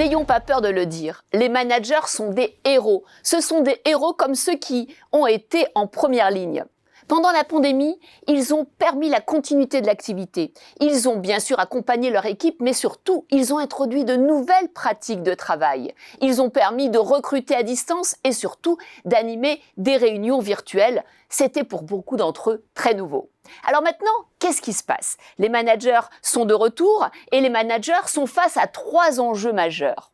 N'ayons pas peur de le dire, les managers sont des héros. Ce sont des héros comme ceux qui ont été en première ligne. Pendant la pandémie, ils ont permis la continuité de l'activité. Ils ont bien sûr accompagné leur équipe, mais surtout, ils ont introduit de nouvelles pratiques de travail. Ils ont permis de recruter à distance et surtout d'animer des réunions virtuelles. C'était pour beaucoup d'entre eux très nouveau. Alors maintenant, qu'est-ce qui se passe? Les managers sont de retour et les managers sont face à 3 enjeux majeurs.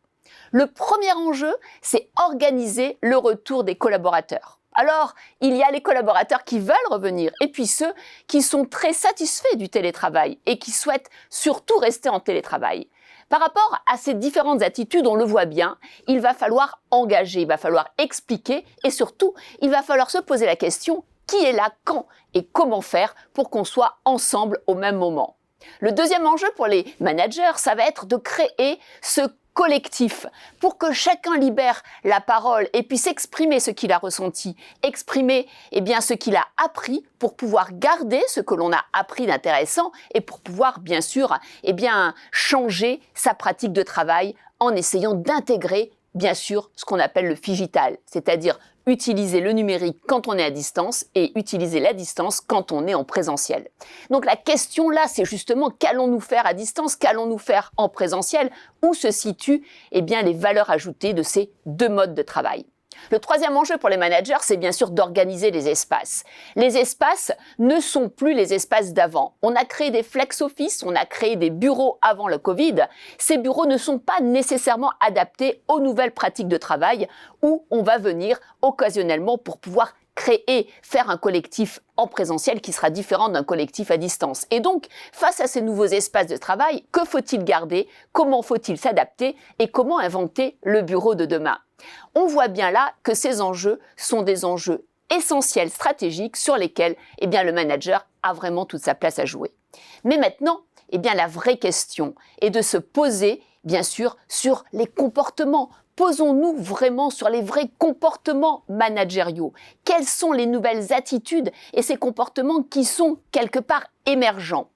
Le premier enjeu, c'est organiser le retour des collaborateurs. Alors, il y a les collaborateurs qui veulent revenir et puis ceux qui sont très satisfaits du télétravail et qui souhaitent surtout rester en télétravail. Par rapport à ces différentes attitudes, on le voit bien, il va falloir engager, il va falloir expliquer et surtout, il va falloir se poser la question qui est là, quand et comment faire pour qu'on soit ensemble au même moment. Le deuxième enjeu pour les managers, ça va être de créer ce collectif pour que chacun libère la parole et puisse exprimer ce qu'il a ressenti, exprimer ce qu'il a appris pour pouvoir garder ce que l'on a appris d'intéressant et pour pouvoir bien sûr changer sa pratique de travail en essayant d'intégrer bien sûr ce qu'on appelle le phygital, c'est-à-dire utiliser le numérique quand on est à distance et utiliser la distance quand on est en présentiel. Donc la question là, c'est justement qu'allons-nous faire à distance, qu'allons-nous faire en présentiel, où se situent les valeurs ajoutées de ces deux modes de travail. Le troisième enjeu pour les managers, c'est bien sûr d'organiser les espaces. Les espaces ne sont plus les espaces d'avant. On a créé des flex office, on a créé des bureaux avant le Covid. Ces bureaux ne sont pas nécessairement adaptés aux nouvelles pratiques de travail où on va venir occasionnellement pour pouvoir faire un collectif en présentiel qui sera différent d'un collectif à distance. Et donc, face à ces nouveaux espaces de travail, que faut-il garder? Comment faut-il s'adapter? Et comment inventer le bureau de demain? On voit bien là que ces enjeux sont des enjeux essentiels, stratégiques, sur lesquels le manager a vraiment toute sa place à jouer. Mais maintenant, la vraie question est de se poser, bien sûr, sur les comportements. Posons-nous vraiment sur les vrais comportements managériaux. Quelles sont les nouvelles attitudes et ces comportements qui sont quelque part émergents?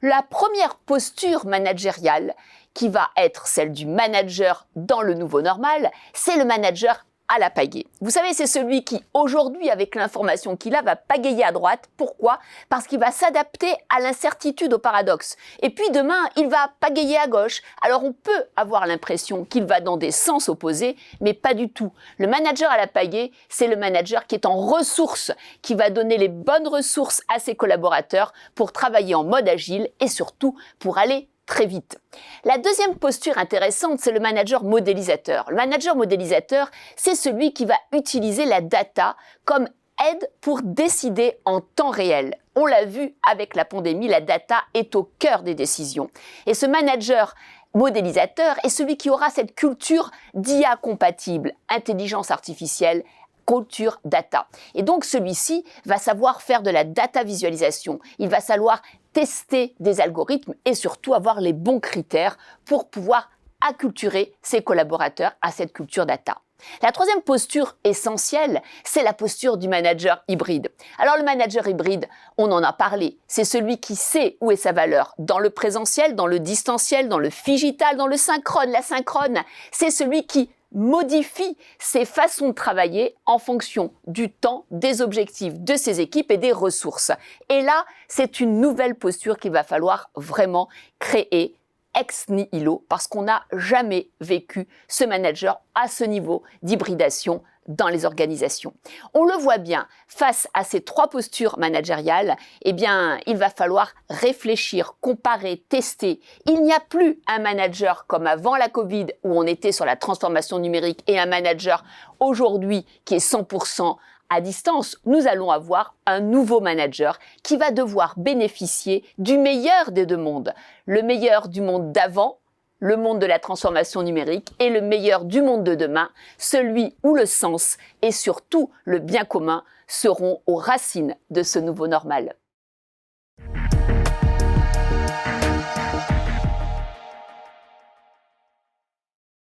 La première posture managériale, qui va être celle du manager dans le nouveau normal, c'est le manager à la pagaie. Vous savez, c'est celui qui, aujourd'hui, avec l'information qu'il a, va pagayer à droite. Pourquoi? Parce qu'il va s'adapter à l'incertitude, au paradoxe. Et puis demain, il va pagayer à gauche. Alors on peut avoir l'impression qu'il va dans des sens opposés, mais pas du tout. Le manager à la pagaie, c'est le manager qui est en ressources, qui va donner les bonnes ressources à ses collaborateurs pour travailler en mode agile et surtout pour aller très vite. La deuxième posture intéressante, c'est le manager modélisateur. Le manager modélisateur, c'est celui qui va utiliser la data comme aide pour décider en temps réel. On l'a vu avec la pandémie, la data est au cœur des décisions. Et ce manager modélisateur est celui qui aura cette culture d'IA compatible, intelligence artificielle, culture data. Et donc celui-ci va savoir faire de la data visualisation. Il va savoir tester des algorithmes et surtout avoir les bons critères pour pouvoir acculturer ses collaborateurs à cette culture data. La troisième posture essentielle, c'est la posture du manager hybride. Alors le manager hybride, on en a parlé, c'est celui qui sait où est sa valeur dans le présentiel, dans le distanciel, dans le phygital, dans le synchrone, l'asynchrone. C'est celui qui modifie ses façons de travailler en fonction du temps, des objectifs de ses équipes et des ressources. Et là, c'est une nouvelle posture qu'il va falloir vraiment créer ex nihilo parce qu'on n'a jamais vécu ce manager à ce niveau d'hybridation dans les organisations. On le voit bien, face à ces 3 postures managériales, il va falloir réfléchir, comparer, tester. Il n'y a plus un manager comme avant la Covid où on était sur la transformation numérique et un manager aujourd'hui qui est 100% à distance. Nous allons avoir un nouveau manager qui va devoir bénéficier du meilleur des deux mondes. Le meilleur du monde d'avant, le monde de la transformation numérique et le meilleur du monde de demain, celui où le sens et surtout le bien commun seront aux racines de ce nouveau normal.